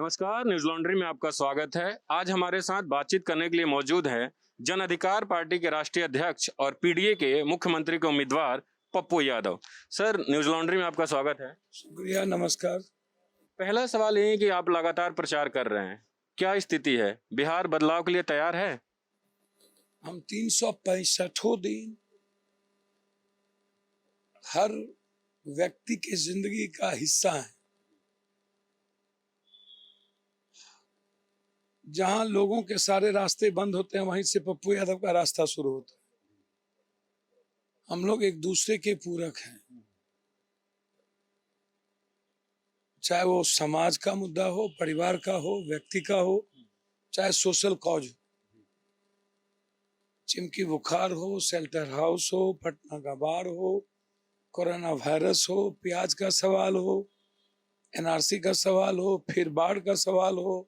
नमस्कार, news laundry में आपका स्वागत है। आज हमारे साथ बातचीत करने के लिए मौजूद है जन अधिकार पार्टी के राष्ट्रीय अध्यक्ष और पीडीए के मुख्यमंत्री के उम्मीदवार Pappu Yadav. Sir, news laundry में आपका स्वागत है। शुक्रिया, नमस्कार। पहला सवाल ये है कि आप लगातार प्रचार कर रहे हैं, क्या स्थिति है? बिहार बदलाव के लिए तैयार है? हम 365 दिन हर व्यक्ति की जिंदगी का हिस्सा हैं। जहां लोगों के सारे रास्ते बंद होते हैं, वहीं से पप्पू यादव का रास्ता शुरू होता है। हम लोग एक दूसरे के पूरक हैं, चाहे वो समाज का मुद्दा हो, परिवार का हो, व्यक्ति का हो, चाहे सोशल कॉज हो। चिमकी बुखार हो, शेल्टर हाउस हो, पटना का बाढ़ हो, कोरोना वायरस हो, प्याज का सवाल हो, एनआरसी का सवाल हो, फिर बाढ़ का सवाल हो,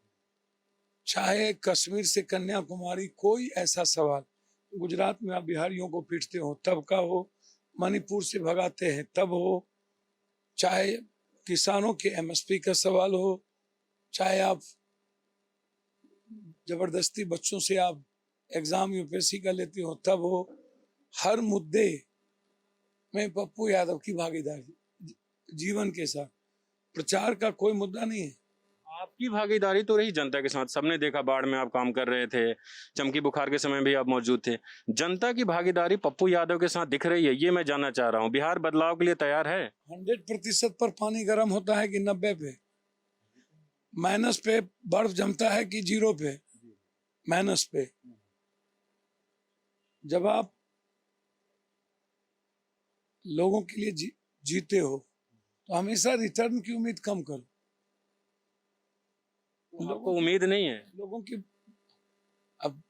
चाहे कश्मीर से कन्याकुमारी कोई ऐसा सवाल, गुजरात में आप बिहारियों को पीटते हो तब का हो, मणिपुर से भगाते हैं तब हो, चाहे किसानों के एमएसपी का सवाल हो, चाहे आप जबरदस्ती बच्चों से आप एग्जाम यूपीएससी का लेते हो तब हो, हर मुद्दे में पप्पू यादव की भागीदारी जीवन के साथ। प्रचार का कोई मुद्दा नहीं है। आपकी भागीदारी तो रही जनता के साथ, सबने देखा बाढ़ में आप काम कर रहे थे, चमकी बुखार के समय भी आप मौजूद थे। जनता की भागीदारी पप्पू यादव के साथ दिख रही है, ये मैं जानना चाह रहा हूँ। बिहार बदलाव के लिए तैयार है? 100% पर पानी गर्म होता है कि 90 पे? माइनस पे बर्फ जमता है कि 0 पे? माइनस पे। जब आप लोगों के लिए जीते हो तो हमेशा रिटर्न की उम्मीद कम करो। आपको उम्मीद नहीं है? लोगों की अब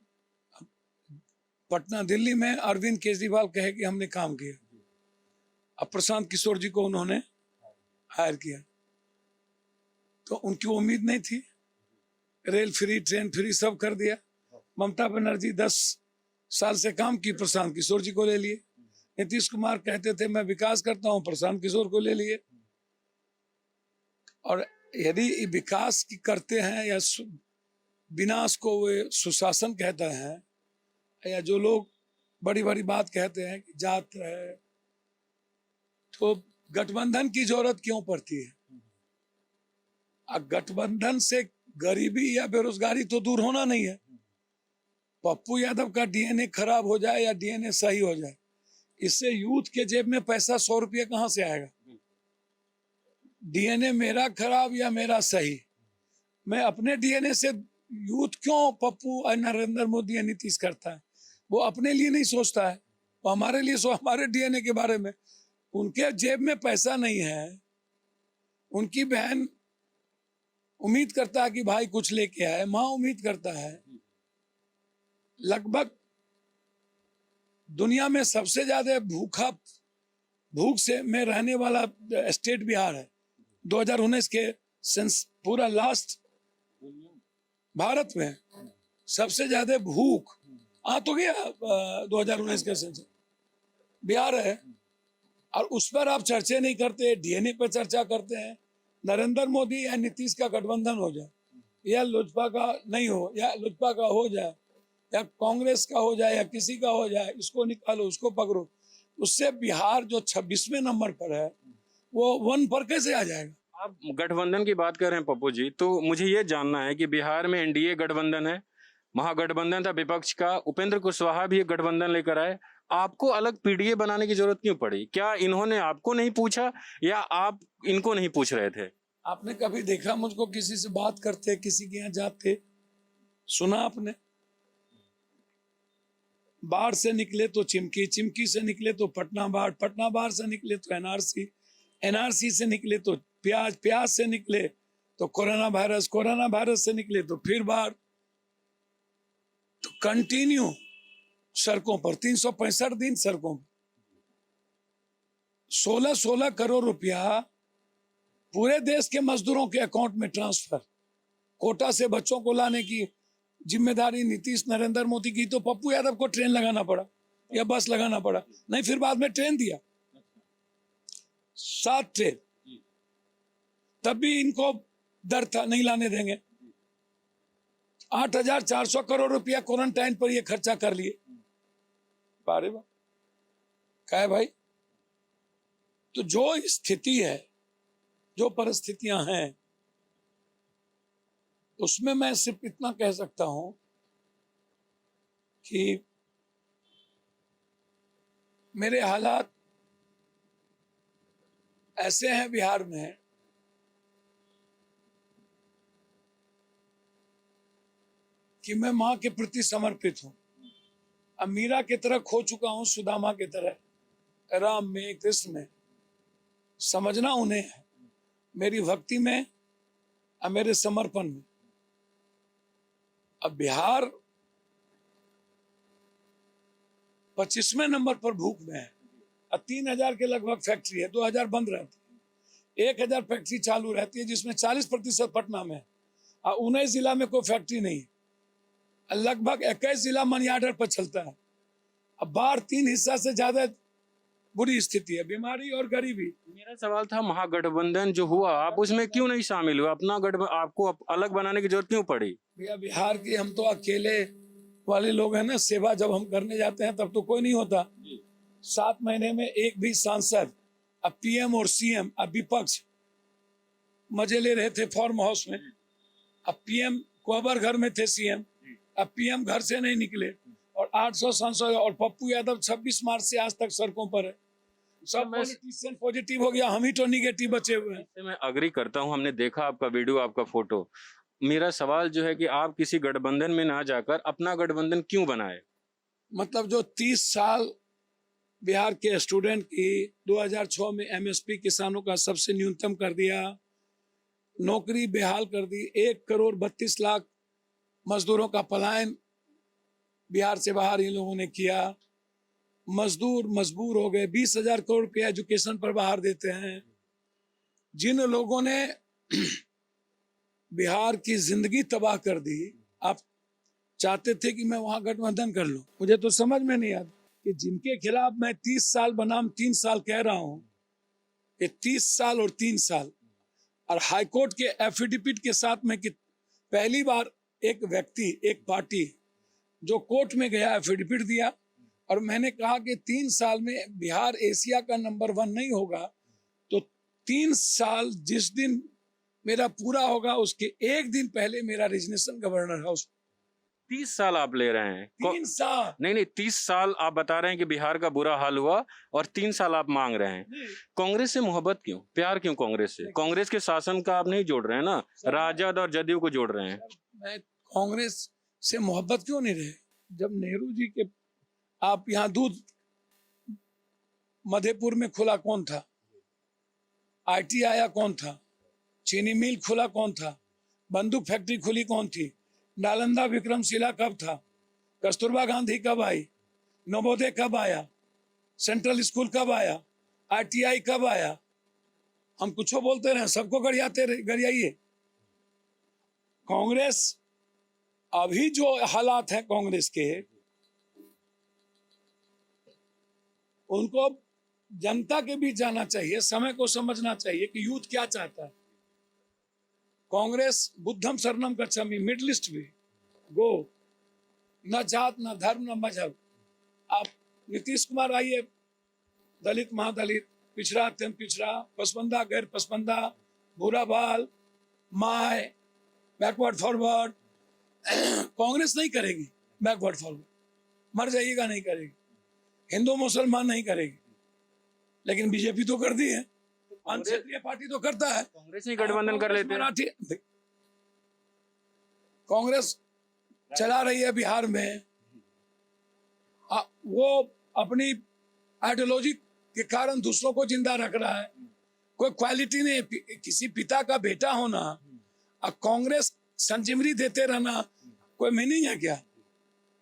पटना दिल्ली में अरविंद केजरीवाल कहे कि हमने काम किया, अब प्रशांत किशोर जी को उन्होंने हायर किया, तो उनकी उम्मीद नहीं थी? रेल फ्री, ट्रेन फ्री सब कर दिया। ममता बनर्जी 10 साल से काम की, प्रशांत किशोर जी को ले लिए। नीतीश कुमार कहते थे मैं विकास करता हूं, प्रशांत किशोर को ले लिए। और यदि विकास की करते हैं या विनाश को वे सुशासन कहते हैं, या जो लोग बड़ी बड़ी बात कहते हैं कि जात है, तो गठबंधन की जरूरत क्यों पड़ती है? गठबंधन से गरीबी या बेरोजगारी तो दूर होना नहीं है। पप्पू यादव का डीएनए खराब हो जाए या डीएनए सही हो जाए, इससे यूथ के जेब में पैसा 100 रुपये कहां से आएगा? डीएनए मेरा खराब या मेरा सही, मैं अपने डीएनए से यूथ क्यों पप्पू और नरेंद्र मोदी या नीतीश करता है? वो अपने लिए नहीं सोचता है, वो हमारे लिए हमारे डीएनए के बारे में। उनके जेब में पैसा नहीं है, उनकी बहन उम्मीद करता है कि भाई कुछ लेके आए, माँ उम्मीद करता है। लगभग दुनिया में सबसे ज्यादा भूख से में रहने वाला स्टेट बिहार है। 2019 के सेंस पूरा लास्ट भारत में सबसे ज्यादा भूख आ तो गया 2019 का सेंस बिहार है, और उस पर आप चर्चा नहीं करते, डीएनए पर चर्चा करते हैं। नरेंद्र मोदी या नीतीश का गठबंधन हो जाए, या लोजपा का नहीं हो, या लोजपा का हो जाए, या कांग्रेस का हो जाए, या किसी का हो जाए, इसको निकालो उसको पकड़ो, उससे बिहार जो 26वें नंबर पर है वो 1 पर कैसे आ जाएगा? आप गठबंधन की बात कर रहे हैं पप्पू जी, तो मुझे ये जानना है कि बिहार में एनडीए गठबंधन है, महागठबंधन था विपक्ष का, उपेंद्र कुशवाहा भी एक गठबंधन लेकर आए, आपको अलग पीडीए बनाने की जरूरत क्यों पड़ी? क्या इन्होंने आपको नहीं पूछा या आप इनको नहीं पूछ रहे थे? आपने कभी देखा मुझको किसी से बात करते, किसी के यहाँ जाते? सुना आपने? बाढ़ से निकले तो चिमकी, चिमकी से निकले तो पटना बाढ़, पटना बाढ़ से निकले तो एनआरसी, एनआरसी से निकले तो प्याज, प्याज से निकले तो कोरोना वायरस, कोरोना वायरस से निकले तो फिर बाढ़। तो कंटिन्यू सड़कों पर 365 दिन सड़कों पर 16-16 करोड़ रुपया पूरे देश के मजदूरों के अकाउंट में ट्रांसफर। कोटा से बच्चों को लाने की जिम्मेदारी नीतीश नरेंद्र मोदी की, तो पप्पू यादव को ट्रेन लगाना पड़ा या बस लगाना पड़ा? नहीं, फिर बाद में ट्रेन दिया, 7 ट्रेन। तब भी इनको डर था नहीं लाने देंगे। 8,400 करोड़ रुपया क्वारंटाइन पर ये खर्चा कर लिए। बारे बात क्या है भाई? तो जो स्थिति है, जो परिस्थितियां हैं, उसमें मैं सिर्फ इतना कह सकता हूं कि मेरे हालात ऐसे हैं बिहार में कि मैं मां के प्रति समर्पित हूं। अब मीरा की तरह खो चुका हूं, सुदामा की तरह, राम में, कृष्ण में। समझना उन्हें है, मेरी भक्ति में और मेरे समर्पण में। अब बिहार 25वें नंबर पर भूख में है। अब 3,000 के लगभग फैक्ट्री है, 2,000 बंद रहती है, 1,000 फैक्ट्री चालू रहती है, जिसमें 40% पटना में है और 19 जिला में कोई फैक्ट्री नहीं है। लगभग 21 जिला मनी ऑर्डर पर चलता है। अब बाहर 3 हिस्सा से ज्यादा बुरी स्थिति है, बीमारी और गरीबी। मेरा सवाल था महागठबंधन जो हुआ, आप उसमें क्यों नहीं शामिल हुए? अपना आपको अलग बनाने की जरूरत क्यों पड़ी? भैया बिहार की हम तो अकेले वाले लोग हैं ना, सेवा जब हम करने जाते हैं तब तो कोई नहीं होता। 7 महीने में एक भी सांसद, अब पीएम और सीएम, अब विपक्ष मजे ले रहे थे फार्म हाउस में। अब पीएम कोहबर घर में थे, सीएम अब पीएम घर से नहीं निकले, और 800 सांसद, और पप्पू यादव 26 मार्च से आज तक सड़कों पर है। सब पॉलिटिशियन पॉजिटिव हो गया, हम ही तो निगेटिव बचे हुए हैं। मैं अग्री करता हूं, हमने देखा आपका वीडियो, आपका फोटो। मेरा सवाल जो है कि आप किसी गठबंधन में ना जाकर अपना गठबंधन क्यों बनाए? मतलब जो 30 साल बिहार के स्टूडेंट की 2006 में एमएसपी किसानों का सबसे न्यूनतम कर दिया, नौकरी बेहाल कर दी, 1,32,00,000 मजदूरों का पलायन बिहार से बाहर इन लोगों ने किया। मजदूर मजबूर हो गए, 20,000 करोड़ रुपया एजुकेशन पर बाहर देते हैं। जिन लोगों ने बिहार की जिंदगी तबाह कर दी, आप चाहते थे कि मैं वहां गठबंधन कर लूं। मुझे तो समझ में नहीं आता कि जिनके खिलाफ मैं 30 साल बनाम 3 साल कह रहा हूं, ये 30 साल और 3 साल, और हाईकोर्ट के एफिडेविट के साथ में कि पहली बार एक व्यक्ति, एक पार्टी जो कोर्ट में गया, एफिडेविट दिया, और मैंने कहा कि 3 साल में बिहार एशिया का नंबर 1 नहीं होगा, तो 3 साल जिस दिन मेरा पूरा होगा उसके एक दिन पहले मेरा रेजिग्नेशन गवर्नर हाउस। 30 साल आप ले रहे हैं? 3 साल नहीं, 30 साल आप बता रहे हैं कि बिहार का बुरा हाल हुआ, और 3 साल आप मांग रहे हैं। कांग्रेस से मोहब्बत क्यों, प्यार क्यों कांग्रेस से? कांग्रेस के शासन का आप नहीं जोड़ रहे हैं ना, राजद और जदयू को जोड़ रहे हैं। मैं कांग्रेस से मोहब्बत क्यों नहीं रहे? जब नेहरू जी के, आप यहाँ दूध मधेपुर में खुला कौन था? आईटी आया कौन था? चीनी मिल खुला कौन था? बंदूक फैक्ट्री खुली कौन थी? नालंदा विक्रमशिला कब था? कस्तूरबा गांधी कब आई? नवोदय कब आया? सेंट्रल स्कूल कब आया? आईटीआई कब आया? हम कुछ बोलते रहे, सबको गरियाइए। कांग्रेस, अभी जो हालात हैं कांग्रेस के, उनको जनता के बीच जाना चाहिए, समय को समझना चाहिए कि यूथ क्या चाहता है। कांग्रेस बुद्धम शरणम गच्छामि, मिडिल ईस्ट भी गो, न जात न धर्म न मजहब। आप नीतीश कुमार आइए, दलित महादलित, पिछड़ा अत्यंत पिछड़ा, पसमंदा गैर पसमंदा, भूरा बाल, माय, बैकवर्ड फॉरवर्ड। कांग्रेस नहीं करेगी बैकवर्ड फॉरवर्ड, मर जाइएगा नहीं करेगी। हिंदू मुसलमान नहीं करेगी, लेकिन बीजेपी तो कर दी है, क्षेत्रीय पार्टी तो करता है। कांग्रेस ही गठबंधन कर लेते हैं। कांग्रेस चला रही है बिहार में, वो अपनी आइडियोलॉजी के कारण दूसरों को जिंदा रख रहा है। कोई क्वालिटी नहीं, किसी पिता का बेटा होना और कांग्रेस संजीवनी देते रहना कोई मीनिंग है क्या?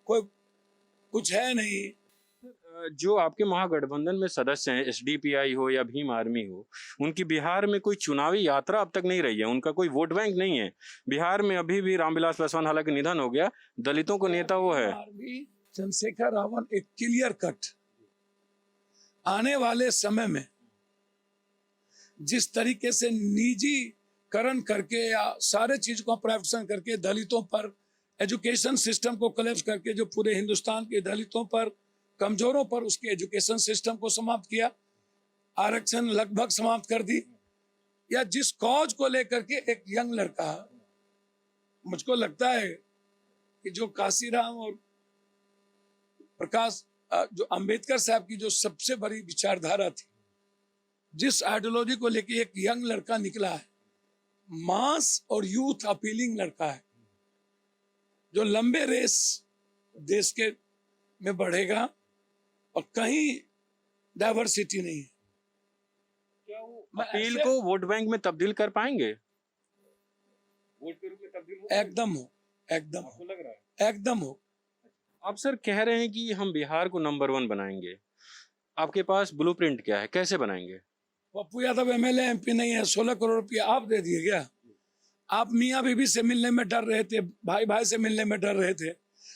कोई कुछ है नहीं। जो आपके महागठबंधन में सदस्य हैं, एसडीपीआई हो या भीम आर्मी हो, उनकी बिहार में कोई चुनावी यात्रा अब तक नहीं रही है, उनका कोई वोट बैंक नहीं है बिहार में। अभी भी रामविलास पासवान, हालांकि निधन हो गया, दलितों को नेता वो है। चंद्रशेखर रावण एक क्लियर कट, आने वाले समय में जिस तरीके से निजी करण करके या सारे चीज को प्राइवेटाइजेशन करके दलितों पर एजुकेशन सिस्टम को कोलैप्स करके जो पूरे हिंदुस्तान के दलितों पर कमजोरों पर उसके एजुकेशन सिस्टम को समाप्त किया, आरक्षण लगभग समाप्त कर दी, या जिस कॉज को लेकर के एक यंग लड़का, मुझको लगता है कि जो काशीराम और प्रकाश जो अंबेडकर साहब की जो सबसे बड़ी विचारधारा थी, जिस आइडियोलॉजी को लेके एक यंग लड़का निकला है, मास और यूथ अपीलिंग लड़का है, जो लंबे रेस देश के में बढ़ेगा और कहीं डाइवर्सिटी नहीं है। क्या वो अपील को वोट बैंक में तब्दील कर पाएंगे? वोट के रूप में तब्दील हो? एकदम हो, एकदम आपको हो, लग रहा है? एकदम हो। आप सर कह रहे हैं कि हम बिहार को नंबर 1 बनाएंगे, आपके पास ब्लूप्रिंट क्या है, कैसे बनाएंगे? पप्पू यादव एमएलए एमपी नहीं है, 16 करोड़ रुपया आप दे दिए क्या? आप मियाँ बीबी से मिलने में डर रहे थे, भाई भाई से मिलने में डर रहे थे,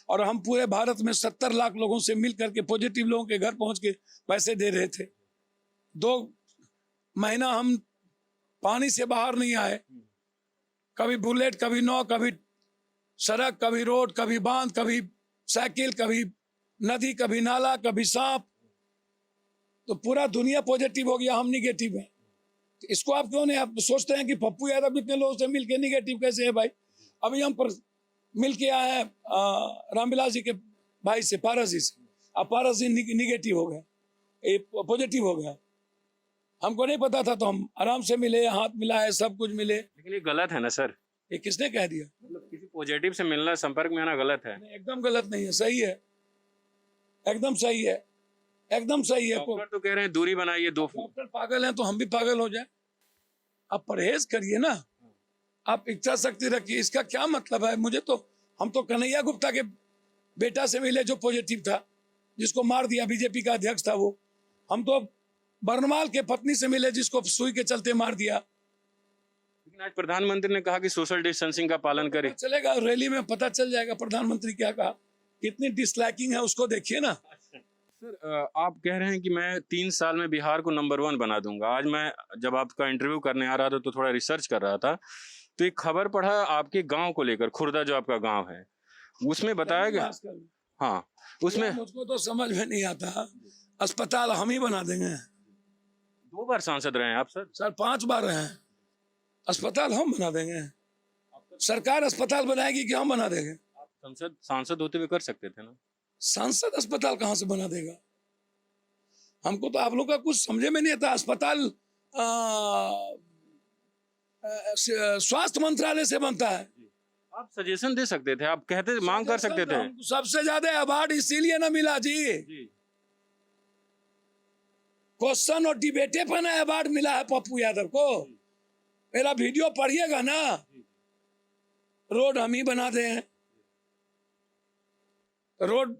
और हम पूरे भारत में 70 लाख लोगों से मिल करके पॉजिटिव लोगों के घर पहुंच के पैसे दे रहे थे। 2 महीना हम पानी से बाहर नहीं आए, कभी बुलेट, कभी नौ, कभी सड़क, कभी रोड, कभी बांध, कभी साइकिल, कभी नदी, कभी नाला, कभी सांप। तो पूरा दुनिया पॉजिटिव हो गया, हम निगेटिव हैं। तो इसको आप क्यों नहीं, आप सोचते हैं कि पप्पू यादव इतने लोगों से मिलके निगेटिव कैसे है भाई? अभी हम पर मिल के आए हैं रामविलास जी के भाई से, पारस जी से, अब पारस जी निगेटिव हो गए, ये पॉजिटिव हो गया। हमको नहीं पता था तो हम आराम से मिले, हाथ मिलाए, सब कुछ मिले। लेकिन ये गलत है ना सर? ये किसने कह दिया? मतलब किसी पॉजिटिव से मिलना, संपर्क में आना गलत है? नहीं, एकदम गलत नहीं है, सही है, एकदम सही है, एकदम सही है। डॉक्टर तो कह रहे हैं दूरी बनाइए 2 फुट। डॉक्टर पागल हैं तो हम भी पागल हो जाए? आप परहेज करिए ना, आप इच्छा शक्ति रखिए। इसका क्या मतलब है? मुझे तो, हम तो कन्हैया गुप्ता के बेटा से मिले जो पॉजिटिव था, जिसको मार दिया, बीजेपी का अध्यक्ष था वो। हम तो बर्नवाल के पत्नी से मिले, जिसको सुई के चलते मार दिया। लेकिन आज प्रधानमंत्री ने कहा कि सोशल डिस्टेंसिंग का पालन करें। पता चलेगा, रैली में पता चल जाएगा प्रधानमंत्री क्या कहा। कितनी डिसलाइकिंग है उसको देखिए ना। सर आप कह रहे हैं कि मैं 3 साल में बिहार को नंबर 1 बना दूंगा। आज मैं जब आपका इंटरव्यू करने आ रहा था तो थोड़ा रिसर्च कर रहा था, तो एक खबर पढ़ा आपके गांव को लेकर, खुर्दा जो आपका गांव है, उसमें बताया गया, हाँ उसमें, मुझको तो समझ में नहीं आता। अस्पताल हम ही बना देंगे। 2 बार सांसद रहे हैं आप सर? सर 5 बार रहे हैं। अस्पताल हम बना देंगे? सरकार अस्पताल बनाएगी कि हम बना देंगे? आप सांसद होते हुए कर सकते थे ना? स्वास्थ्य अस्पताल कहाँ से बना देगा? हमको तो आप लोग का कुछ समझे में नहीं आता। अस्पताल स्वास्थ्य मंत्रालय से बनता है। आप सजेशन दे सकते थे, आप कहते, मांग कर सकते थे। सबसे ज्यादा अवार्ड इसीलिए ना मिला जी, क्वेश्चन और डिबेटे पर ना अवार्ड मिला है पप्पू यादव को। मेरा वीडियो पढ़िएगा ना, रोड हम ही बना दे हैं। रोड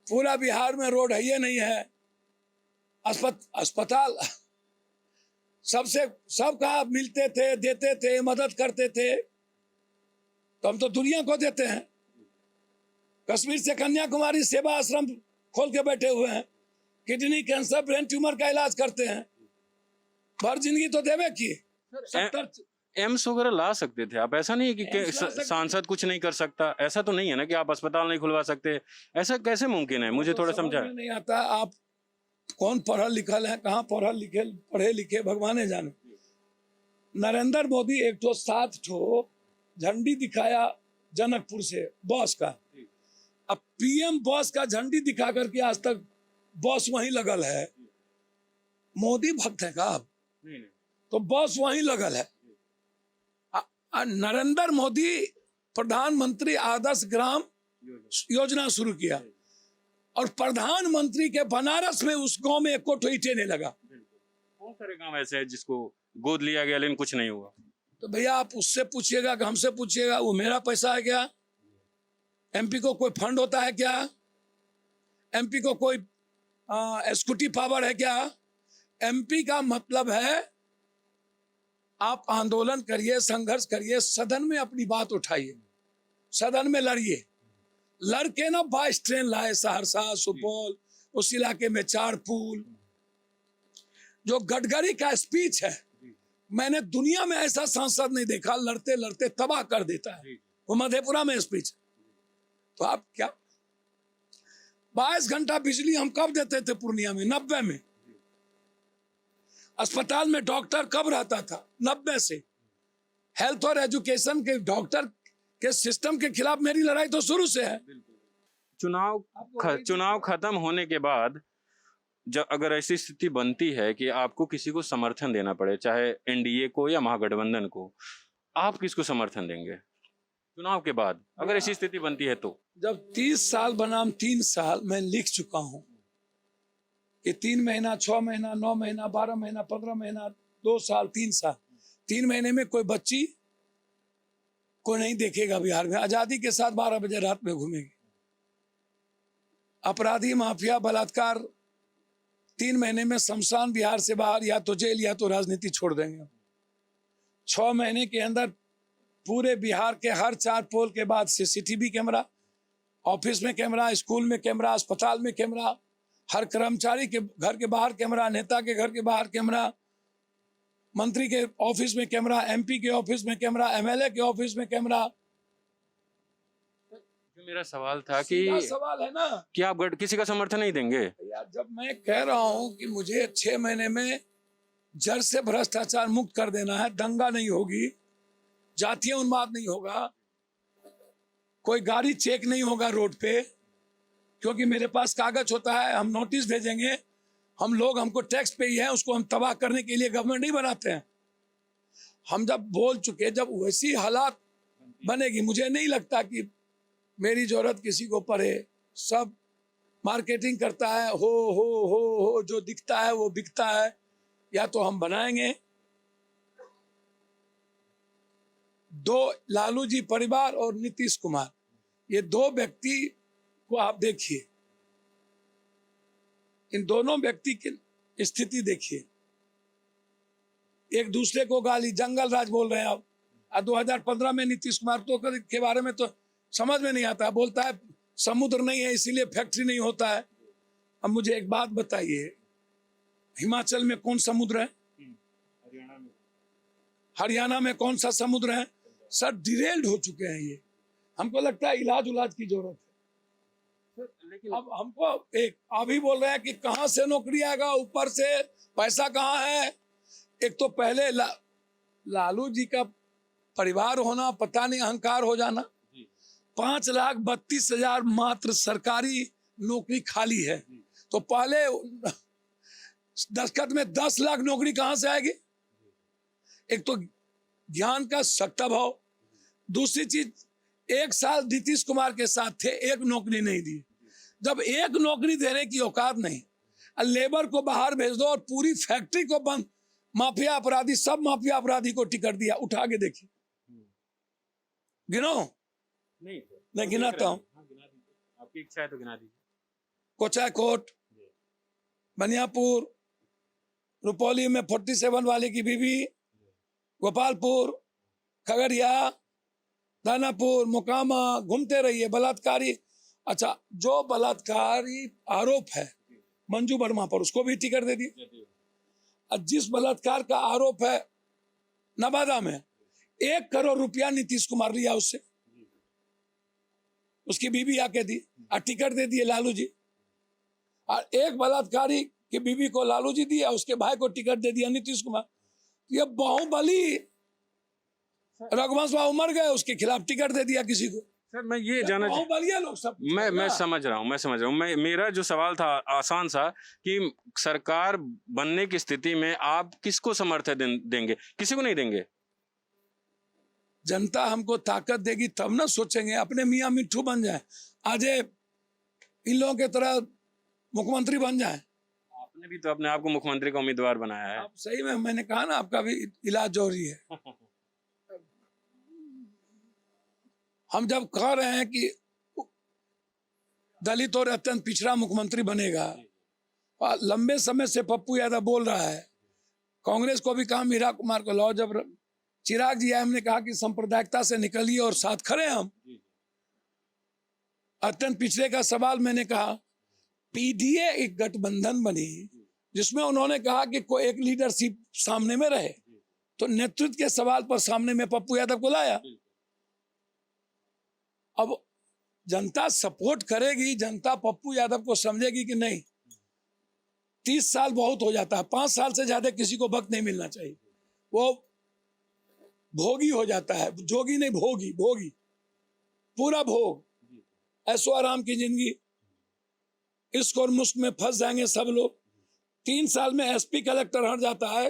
पूरा बिहार में रोड है ये नहीं है। अस्पताल सबसे सबका मिलते थे, देते थे, मदद करते थे, तो हम तो दुनिया को देते हैं। कश्मीर से कन्याकुमारी सेवा आश्रम खोल के बैठे हुए हैं, किडनी कैंसर, ब्रेन ट्यूमर का इलाज करते हैं। भर जिंदगी तो देवे की। एम्स वगैरह ला सकते थे आप, ऐसा नहीं है कि सांसद कुछ नहीं कर सकता, ऐसा तो नहीं है ना कि आप अस्पताल नहीं खुलवा सकते। ऐसा कैसे मुमकिन है, मुझे थोड़ा समझा नहीं आता। आप कौन पढ़ा लिखल है, कहाँ पढ़े लिखे भगवान जाने। नरेंद्र मोदी 107 झंडी दिखाया जनकपुर से बॉस का। अब पीएम बॉस का झंडी दिखा करके आज तक बॉस वहीं लगल है। मोदी भक्त है का आप? नहीं। तो बॉस वहीं लगल है। नरेंद्र मोदी प्रधानमंत्री आदर्श ग्राम योजना शुरू किया, और प्रधानमंत्री के बनारस में उस गांव में 1 कोटो ईंटें नहीं लगा। बहुत सारे गांव ऐसे हैं जिसको गोद लिया गया लेकिन कुछ नहीं हुआ। तो भैया आप उससे पूछिएगा कि हमसे पूछिएगा, वो मेरा पैसा है क्या? एमपी को कोई फंड होता है क्या? एमपी को कोई एक्जीक्यूटिव पावर है क्या? एमपी का मतलब है आप आंदोलन करिए, संघर्ष करिए, सदन में अपनी बात उठाइए, सदन में लड़िए। लड़के ना 22 ट्रेन लाए, सहरसा, सुपौल, उस इलाके में 4 पुल। जो गडकरी का स्पीच है मैंने दुनिया में ऐसा सांसद नहीं देखा, लड़ते लड़ते तबाह कर देता है। वो मधेपुरा में स्पीच। तो आप क्या 22 घंटा बिजली हम कब देते थे पूर्णिया में? 90 में। अस्पताल में डॉक्टर कब रहता था? 90 से। हेल्थ और एजुकेशन के डॉक्टर के सिस्टम के खिलाफ मेरी लड़ाई तो शुरू से है। चुनाव खत्म होने के बाद जब अगर ऐसी स्थिति बनती है कि आपको किसी को समर्थन देना पड़े, चाहे एनडीए को या महागठबंधन को, आप किसको समर्थन देंगे चुनाव के बाद अगर ऐसी स्थिति बनती है? तो जब 30 साल बनाम 3 साल मैं लिख चुका हूं कि 3 महीना, 6 महीना, 9 महीना, 12 महीना, 15 महीना, 2 साल, 3 साल, 3 महीने में कोई बच्ची को नहीं देखेगा बिहार में। आजादी के साथ 12 बजे रात में घूमेगी। अपराधी, माफिया, बलात्कार 3 महीने में शमशान बिहार से बाहर, या तो जेल या तो राजनीति छोड़ देंगे। 6 महीने के अंदर पूरे बिहार के हर 4 पोल के बाद सीसीटीवी कैमरा, ऑफिस में कैमरा, स्कूल में कैमरा, अस्पताल में कैमरा, हर कर्मचारी के घर के बाहर कैमरा, नेता के घर के बाहर कैमरा, मंत्री के ऑफिस में कैमरा, एमपी के ऑफिस में कैमरा, एमएलए के ऑफिस में कैमरा। मेरा सवाल था कि सवाल है ना कि आप किसी का समर्थन नहीं देंगे? यार, जब मैं कह रहा हूं कि मुझे 6 महीने में जड़ से भ्रष्टाचार मुक्त कर देना है, दंगा नहीं होगी, जातीय उन्माद नहीं होगा, कोई गाड़ी चेक नहीं होगा रोड पे, क्योंकि मेरे पास कागज होता है, हम नोटिस भेजेंगे, हम लोग, हमको टैक्स पे ही है, उसको हम तबाह करने के लिए गवर्नमेंट नहीं बनाते हैं। हम जब बोल चुके, जब वैसी हालात बनेगी, मुझे नहीं लगता कि मेरी जरूरत किसी को पड़े। सब मार्केटिंग करता है, हो जो दिखता है वो बिकता है। या तो हम बनाएंगे 2 लालू जी परिवार और नीतीश कुमार, ये 2 व्यक्ति को आप देखिए, इन दोनों व्यक्ति की स्थिति देखिए, एक दूसरे को गाली, जंगल राज बोल रहे हैं आप। 2015 में नीतीश कुमार तो के बारे में तो समझ में नहीं आता, बोलता है समुद्र नहीं है इसलिए फैक्ट्री नहीं होता है। अब मुझे एक बात बताइए, हिमाचल में कौन समुद्र है? हरियाणा में कौन सा समुद्र है? सब डिरेल्ड हो चुके हैं ये। हमको लगता है इलाज की जरूरत है। लेकिन अब हमको एक अभी बोल रहे हैं कि कहां से नौकरी आएगा, ऊपर से पैसा कहां है। एक तो पहले लालू जी का परिवार होना, पता नहीं अहंकार हो जाना। 5,32,000 मात्र सरकारी नौकरी खाली है, तो पहले दस्तखत में 10 लाख नौकरी कहां से आएगी? एक तो ज्ञान का सख्ता भाव, दूसरी चीज 1 साल नीतीश कुमार के साथ थे, 1 नौकरी नहीं दी। जब 1 नौकरी देने की औकात नहीं, लेबर को बाहर भेज दो और पूरी फैक्ट्री को बंद, माफिया अपराधी, सब माफिया अपराधी को टिकट दिया, उठा के देखिए, गिनो नहीं गिनाता हूं, आपकी इच्छा है तो गिना दीजिए। कोचाकोट, बनियापुर, रुपौली में 47 वाले की बीवी, गोपालपुर, खगड़िया, दानापुर, मोकामा, घूमते रहिए, बलात्कारी। अच्छा, जो बलात्कारी आरोप है मंजू वर्मा पर, उसको भी टिकट दे दिए। जिस बलात्कार का आरोप है नवादा में, 1 करोड़ रुपया नीतीश कुमार लिया उससे, उसकी बीवी आके दी और टिकट दे दिए लालू जी। और एक बलात्कारी की बीवी को लालू जी दिया, उसके भाई को टिकट दे दिया नीतीश कुमार। ये बाहुबली, रघुवंश बाबू मर गए, उसके खिलाफ टिकट दे दिया किसी को। सर मैं ये जाना लोग सब, मैं समझ रहा हूँ मेरा जो सवाल था आसान सा कि सरकार बनने की स्थिति में आप किसको समर्थन देंगे? किसी को नहीं देंगे? जनता हमको ताकत देगी तब ना सोचेंगे, अपने मियाँ मिट्ठू बन जाए, आज इन लोगों के तरह मुख्यमंत्री बन जाए। आपने भी तो अपने आप को मुख्यमंत्री का उम्मीदवार बनाया है। आप सही में, मैंने कहा ना आपका भी इलाज जरूरी है। हम जब कह रहे हैं कि दलित और अत्यंत पिछड़ा मुख्यमंत्री बनेगा, और लंबे समय से पप्पू यादव बोल रहा है, कांग्रेस को भी कहा मीरा कुमार को लाओ, जब चिराग जी आए हमने कहा कि सांप्रदायिकता से निकलिए और साथ खड़े हम। अत्यंत पिछड़े का सवाल मैंने कहा, पीडीए एक गठबंधन बनी जिसमें उन्होंने कहा कि कोई एक लीडरशिप सामने में रहे, तो नेतृत्व के सवाल पर सामने में पप्पू यादव को लाया। अब जनता सपोर्ट करेगी, जनता पप्पू यादव को समझेगी कि नहीं 30 साल बहुत हो जाता है, 5 साल से ज्यादा किसी को वक्त नहीं मिलना चाहिए, वो भोगी हो जाता है, जोगी नहीं भोगी, भोगी पूरा भोग, ऐशो आराम की जिंदगी, इश्क और मुश्क में फंस जाएंगे सब लोग। 3 साल में एसपी कलेक्टर हट जाता है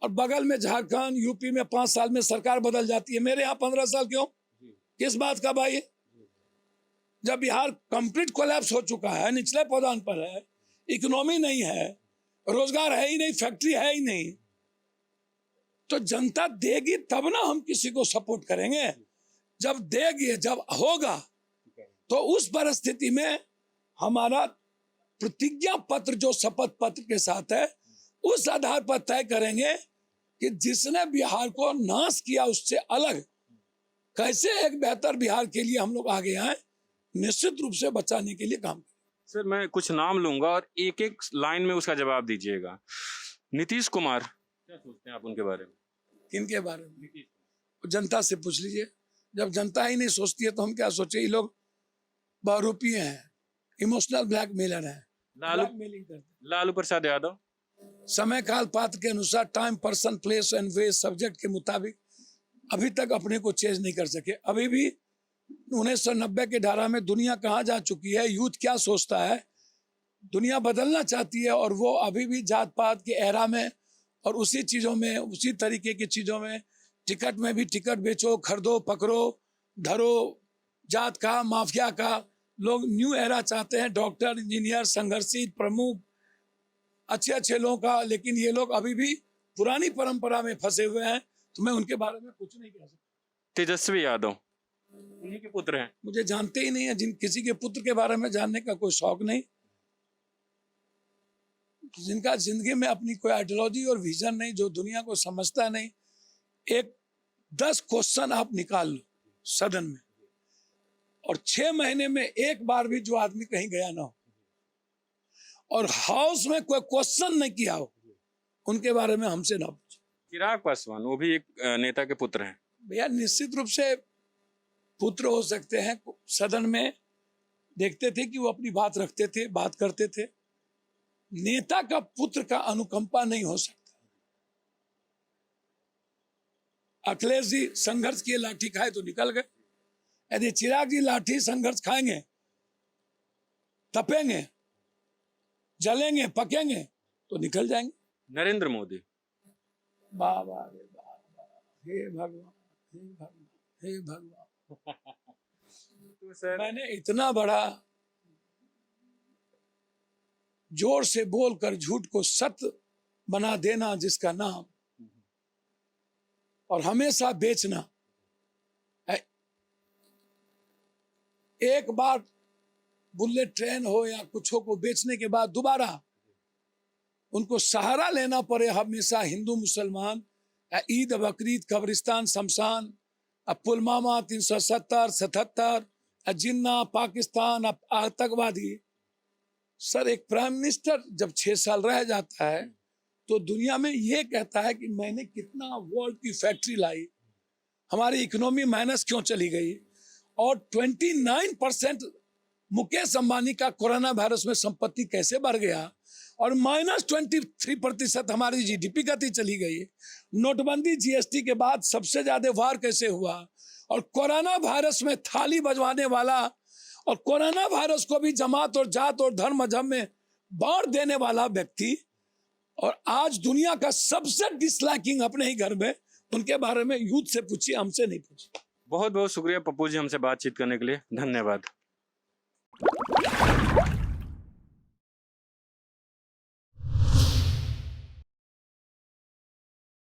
और बगल में झारखंड यूपी में 5 साल में सरकार बदल जाती है, मेरे यहाँ 15 साल क्यों, किस बात का भाई? जब बिहार कंप्लीट कोलैप्स हो चुका है, निचले पदान पर है, इकोनॉमी नहीं है, रोजगार है ही नहीं, फैक्ट्री है ही नहीं, तो जनता देगी तब ना हम किसी को सपोर्ट करेंगे। जब देगी, जब होगा, तो उस परिस्थिति में हमारा प्रतिज्ञा पत्र जो शपथ पत्र के साथ है, उस आधार पर तय करेंगे कि जिसने बिहार को नाश किया उससे अलग कैसे एक बेहतर बिहार के लिए हम लोग आगे आए, निश्चित रूप से बचाने के लिए काम करें। सर मैं कुछ नाम लूंगा और एक एक लाइन में उसका जवाब दीजिएगा। नीतीश कुमार, क्या सोचते हैं आप उनके बारे में? किनके बारे में? जनता से पूछ लीजिए। जब जनता ही नहीं सोचती है तो हम क्या सोचे? ये लोग बहुरूपीय हैं, इमोशनल ब्लैकमेलर हैं, ब्लैकमेलिंग करते हैं। लालू प्रसाद यादव, समय काल पात्र के अनुसार, time person place and way subject के मुताबिक अभी तक अपने को चेंज नहीं कर सके। अभी भी 1990 के धारा में दुनिया कहाँ जा चुकी है, यूथ क्या सोचता है, दुनिया बदलना चाहती है, और वो अभी भी जात पात के एरा में और उसी चीजों में, उसी तरीके की चीजों में, टिकट में भी टिकट बेचो, खरीदो, पकड़ो, धरो, जात का, माफिया का, लोग न्यू एरा चाहते हैं, डॉक्टर, इंजीनियर, संघर्षी, प्रमुख, अच्छे अच्छे लोगों का। लेकिन ये लोग अभी भी पुरानी परंपरा में फंसे हुए हैं, तो मैं उनके बारे में कुछ नहीं कह सकता। तेजस्वी यादव, उन्हीं के पुत्र हैं। मुझे जानते ही नहीं है, जिन किसी के पुत्र के बारे में जानने का कोई शौक नहीं, जिनका जिंदगी में अपनी कोई आइडियोलॉजी और विजन नहीं, जो दुनिया को समझता नहीं। एक 10 क्वेश्चन आप निकाल लो सदन में, और 6 महीने में एक बार भी जो आदमी कहीं गया ना हो और हाउस में कोई क्वेश्चन नहीं किया हो, उनके बारे में हमसे ना पूछो। चिराग पासवान, वो भी एक नेता के पुत्र हैं। भैया निश्चित रूप से पुत्र हो सकते हैं, सदन में देखते थे कि वो अपनी बात रखते थे, बात करते थे। नेता का पुत्र का अनुकंपा नहीं हो सकता। अखिलेश जी संघर्ष किए, लाठी खाए तो निकल गए। यदि चिराग जी लाठी संघर्ष खाएंगे, तपेंगे, जलेंगे, पकेंगे तो निकल जाएंगे। नरेंद्र मोदी, बाबा रे बाबा, हे भगवान, हे भगवान, हे भगवान। तो सर मैंने इतना बड़ा जोर से बोलकर झूठ को सत्य बना देना जिसका नाम, और हमेशा बेचना, एक बार बुलेट ट्रेन हो या कुछ हो को बेचने के बाद दोबारा उनको सहारा लेना पड़े हमेशा हिंदू मुसलमान, ईद, बकरीद, कब्रिस्तान, शमशान, पुलवामा, 370, 77, जिन्ना, पाकिस्तान, आतंकवादी। सर एक प्राइम मिनिस्टर जब 6 साल रह जाता है तो दुनिया में ये कहता है कि मैंने कितना वर्ल्ड की फैक्ट्री लाई, हमारी इकोनॉमी माइनस क्यों चली गई, और 29% मुकेश अंबानी का कोरोना वायरस में संपत्ति कैसे बढ़ गया, और -23% हमारी जीडीपी गति चली गई। नोटबंदी, जीएसटी के बाद सबसे ज्यादा वार कैसे हुआ, और कोरोना वायरस में थाली बजवाने वाला, और कोरोना वायरस को भी जमात और जात और धर्म मजहब में बांट देने वाला व्यक्ति, और आज दुनिया का सबसे डिसलाइकिंग अपने ही घर में, उनके बारे में यूथ से पूछिए, हमसे नहीं पूछिए। बहुत बहुत शुक्रिया पप्पू जी हमसे बातचीत करने के लिए, धन्यवाद।